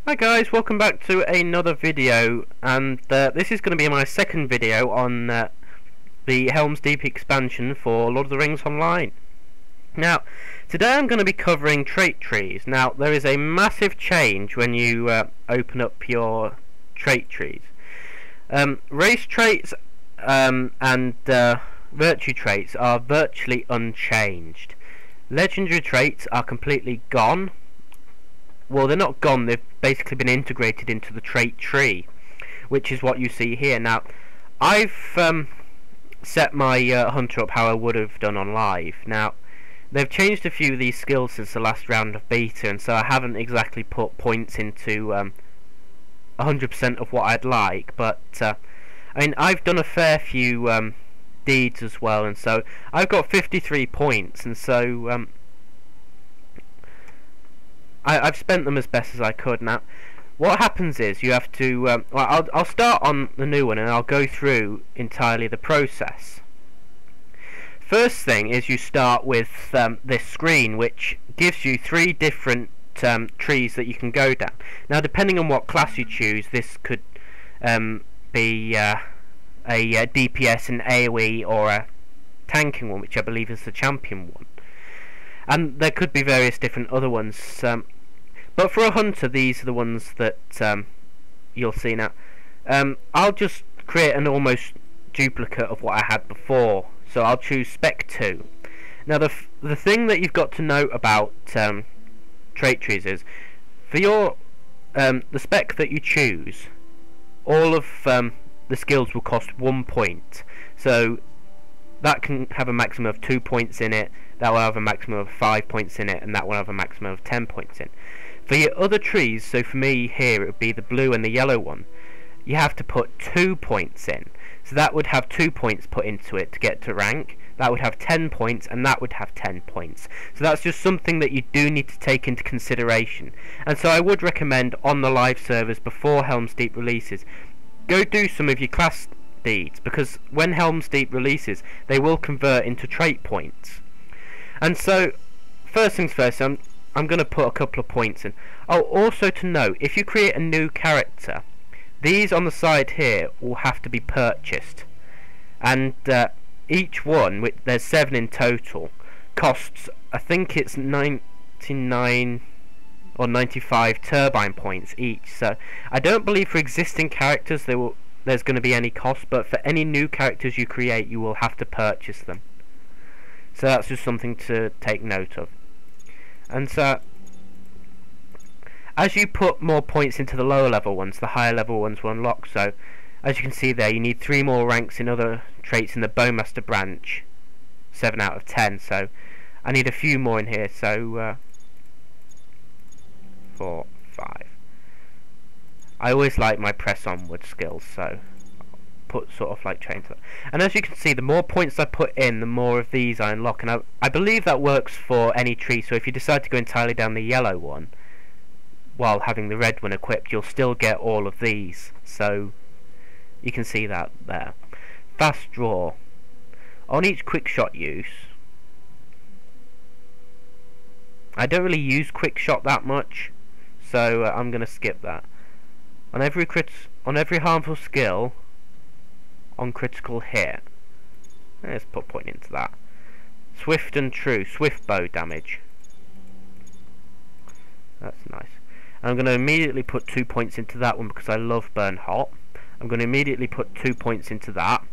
Hi guys, welcome back to another video, and this is going to be my second video on the Helm's Deep expansion for Lord of the Rings Online. Now, today I'm going to be covering trait trees. Now, there is a massive change when you open up your trait trees. Race traits and virtue traits are virtually unchanged. Legendary traits are completely gone. Well, they're not gone, they've basically been integrated into the trait tree, which is what you see here. Now, I've set my hunter up how I would have done on live. Now, they've changed a few of these skills since the last round of beta, and so I haven't exactly put points into 100% of what I'd like, but I mean, I've done a fair few deeds as well, and so I've got 53 points, and so I've spent them as best as I could. Now, what happens is you have to well, I'll start on the new one and I'll go through entirely the process. First thing is you start with this screen, which gives you 3 different trees that you can go down. Now, depending on what class you choose, this could be a DPS, an AoE, or a tanking one, which I believe is the champion one. And there could be various different other ones, but for a hunter, these are the ones that you'll see now. I'll just create an almost duplicate of what I had before, so I'll choose Spec 2. Now, the thing that you've got to note about trait trees is, for your the spec that you choose, all of the skills will cost 1 point. So that can have a maximum of 2 points in it, that will have a maximum of 5 points in it, and that will have a maximum of 10 points in. For your other trees, so for me here it would be the blue and the yellow one, you have to put 2 points in. So that would have 2 points put into it to get to rank, that would have 10 points, and that would have 10 points. So that's just something that you do need to take into consideration. And so I would recommend on the live servers before Helm's Deep releases, go do some of your class deeds, because when Helm's Deep releases, they will convert into trait points. And so, first things first, I'm going to put a couple of points in. Oh, also to note, if you create a new character, these on the side here will have to be purchased. And each one, there's 7 in total, costs, I think it's 99 or 95 turbine points each. So I don't believe for existing characters there's going to be any cost, but for any new characters you create, you will have to purchase them. So that's just something to take note of. And so, as you put more points into the lower level ones, the higher level ones will unlock. So, as you can see there, you need 3 more ranks in other traits in the Bowmaster branch. 7 out of 10. So, I need a few more in here. So, 4, 5. I always like my press onward skills, so put sort of like train to that. And as you can see, the more points I put in, the more of these I unlock, and I believe that works for any tree. So if you decide to go entirely down the yellow one while having the red one equipped, you'll still get all of these. So you can see that there. Fast draw. On each quick shot use, I don't really use quick shot that much, so I'm going to skip that. On every harmful skill, on critical hit, let's put point into that. Swift and true, swift bow damage. That's nice. And I'm going to immediately put 2 points into that one because I love burn hot. I'm going to immediately put 2 points into that,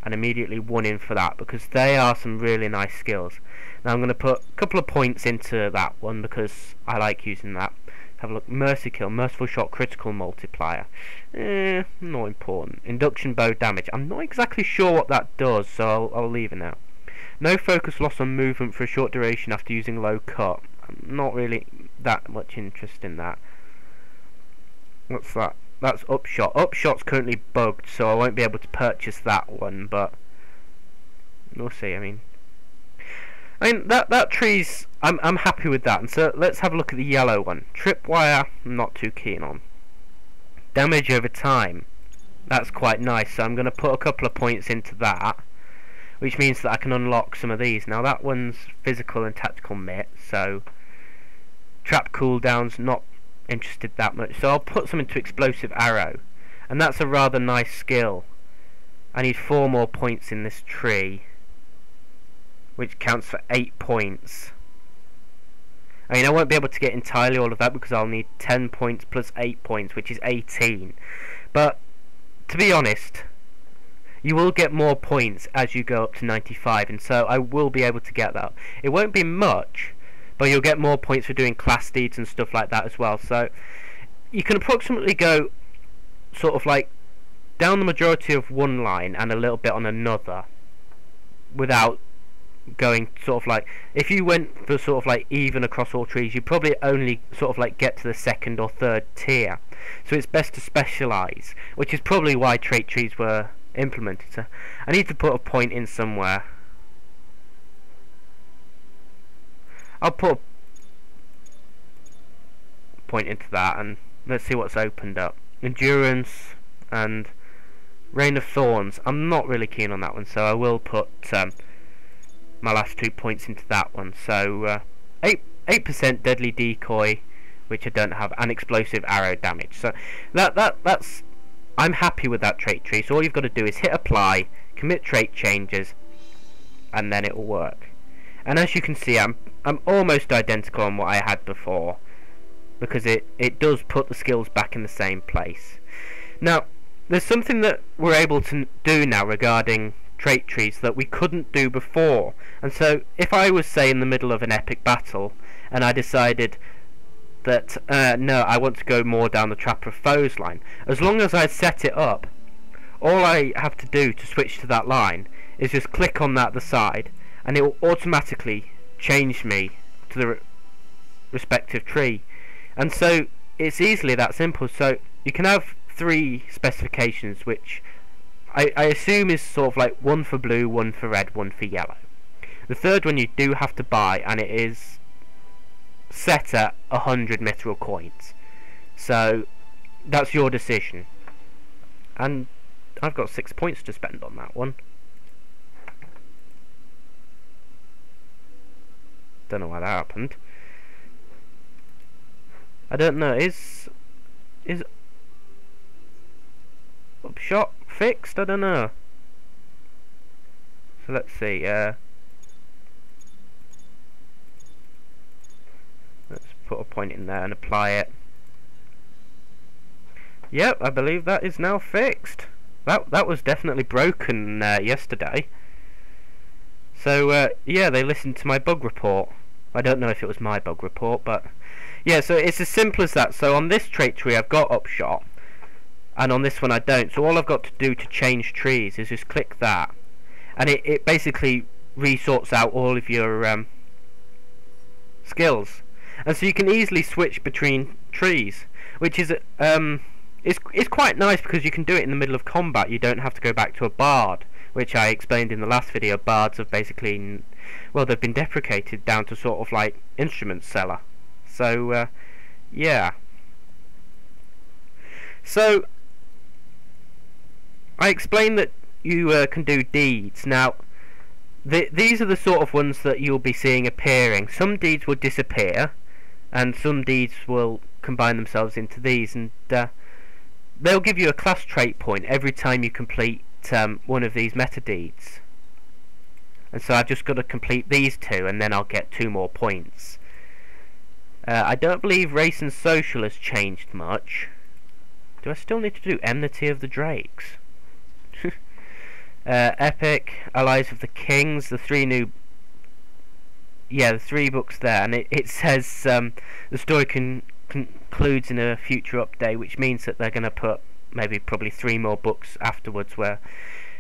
and immediately 1 in for that, because they are some really nice skills. Now I'm going to put a couple of points into that one because I like using that. Have a look. Mercy kill, merciful shot, critical multiplier. Not important. Induction bow damage. I'm not exactly sure what that does, so I'll leave it now. No focus loss on movement for a short duration after using low cut. I'm not really that much interest in that. What's that? That's upshot. Upshot's currently bugged, so I won't be able to purchase that one, but we'll see. I mean that tree's, I'm happy with that. And so let's have a look at the yellow one. Tripwire, I'm not too keen on. Damage over time, that's quite nice. So I'm going to put a couple of points into that, which means that I can unlock some of these. Now that one's physical and tactical mitt, so trap cooldowns not interested that much, so I'll put some into Explosive Arrow, and that's a rather nice skill. I need 4 more points in this tree, which counts for 8 points. I mean, I won't be able to get entirely all of that because I'll need 10 points plus 8 points, which is 18. But, to be honest, you will get more points as you go up to 95, and so I will be able to get that. It won't be much, but you'll get more points for doing class deeds and stuff like that as well. So, you can approximately go sort of like down the majority of one line and a little bit on another without going sort of like, if you went for sort of like even across all trees, you probably only sort of like get to the second or third tier. So it's best to specialise, which is probably why trait trees were implemented. So I need to put a point in somewhere. I'll put a point into that, and let's see what's opened up. Endurance and Rain of Thorns. I'm not really keen on that one, so I will put my last 2 points into that one. So 8% deadly decoy, which I don't have, and explosive arrow damage. So that's I'm happy with that trait tree. So all you've got to do is hit apply, commit trait changes, and then it will work. And as you can see, I'm almost identical on what I had before, because it does put the skills back in the same place. Now, there's something that we're able to do now regarding trait trees that we couldn't do before. And so if I was, say, in the middle of an epic battle and I decided that no, I want to go more down the Trapper of Foes line, as long as I set it up, all I have to do to switch to that line is just click on that at the side, and it will automatically change me to the respective tree. And so it's easily that simple. So you can have 3 specifications, which I assume is sort of like 1 for blue, 1 for red, 1 for yellow. The third one you do have to buy, and it is set at 100 mithril coins. So that's your decision. And I've got 6 points to spend on that one. Don't know why that happened. I don't know. Is Upshot fixed? I don't know. So let's see. Let's put a point in there and apply it. Yep, I believe that is now fixed. That was definitely broken yesterday. So yeah, they listened to my bug report. I don't know if it was my bug report, but yeah. So it's as simple as that. So on this trait tree, I've got Upshot, and on this one I don't. So all I've got to do to change trees is just click that, and it basically resorts out all of your skills, and so you can easily switch between trees, which is it's quite nice because you can do it in the middle of combat. You don't have to go back to a bard, which I explained in the last video. Bards have basically, well, they've been deprecated down to sort of like instrument seller. So yeah. So I explained that you can do deeds. Now these are the sort of ones that you'll be seeing appearing. Some deeds will disappear, and some deeds will combine themselves into these, and they'll give you a class trait point every time you complete one of these meta deeds. And so I've just got to complete these 2, and then I'll get 2 more points. I don't believe Race and Social has changed much. Do I still need to do Enmity of the Drakes? Epic, Allies of the Kings, the 3 new... Yeah, the 3 books there, and it says the story concludes in a future update, which means that they're going to put probably 3 more books afterwards, where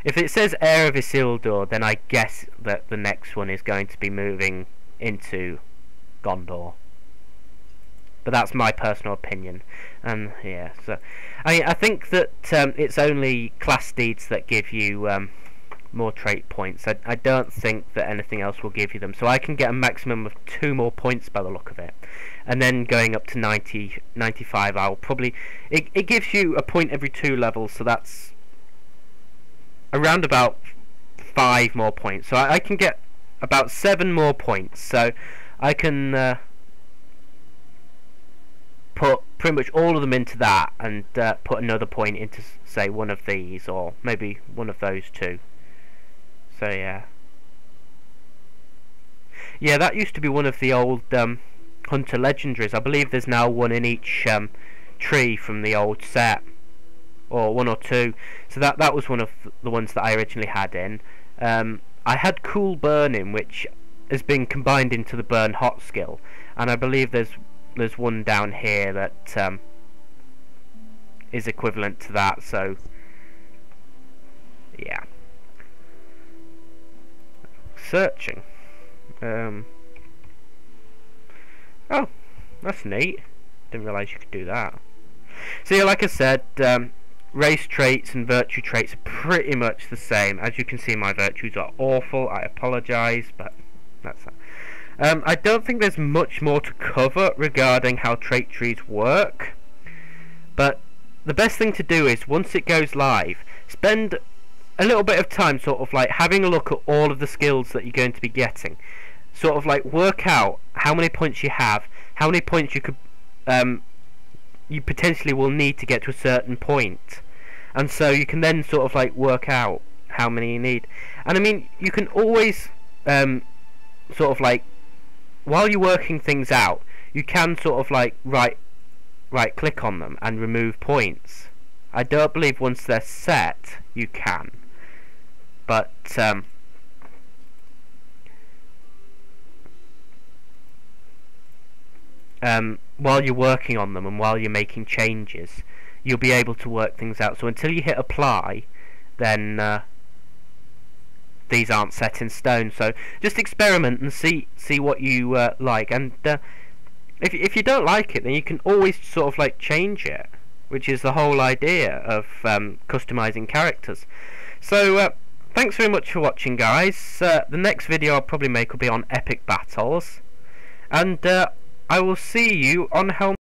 if it says Heir of Isildur, then I guess that the next one is going to be moving into Gondor. But that's my personal opinion. And yeah, so I think that it's only class deeds that give you more trait points. I don't think that anything else will give you them. So I can get a maximum of 2 more points by the look of it. And then going up to 90, 95, I'll probably... It gives you a point every 2 levels, so that's around about 5 more points. So I can get about 7 more points. So I can put pretty much all of them into that, and put another point into, say, one of these, or maybe one of those two. So yeah. Yeah, that used to be one of the old Hunter Legendaries. I believe there's now one in each tree from the old set, or one or two. So that was one of the ones that I originally had in. I had Cool Burning, which has been combined into the Burn Hot skill, and I believe there's one down here that is equivalent to that. So yeah. Searching. Oh, that's neat. Didn't realise you could do that. So yeah, like I said, race traits and virtue traits are pretty much the same. As you can see, my virtues are awful. I apologise, but that's that. I don't think there's much more to cover regarding how trait trees work, but the best thing to do is, once it goes live, spend a little bit of time sort of like having a look at all of the skills that you're going to be getting. Sort of like work out how many points you have, how many points you could you potentially will need to get to a certain point, and so you can then sort of like work out how many you need. And I mean, you can always sort of like, while you're working things out, you can sort of like right click on them and remove points. I don't believe once they're set you can, but while you're working on them and while you're making changes, you'll be able to work things out. So until you hit apply, then these aren't set in stone. So just experiment and see what you like, and if you don't like it, then you can always sort of like change it, which is the whole idea of customizing characters. So thanks very much for watching, guys. The next video I'll probably make will be on epic battles, and I will see you on Helm.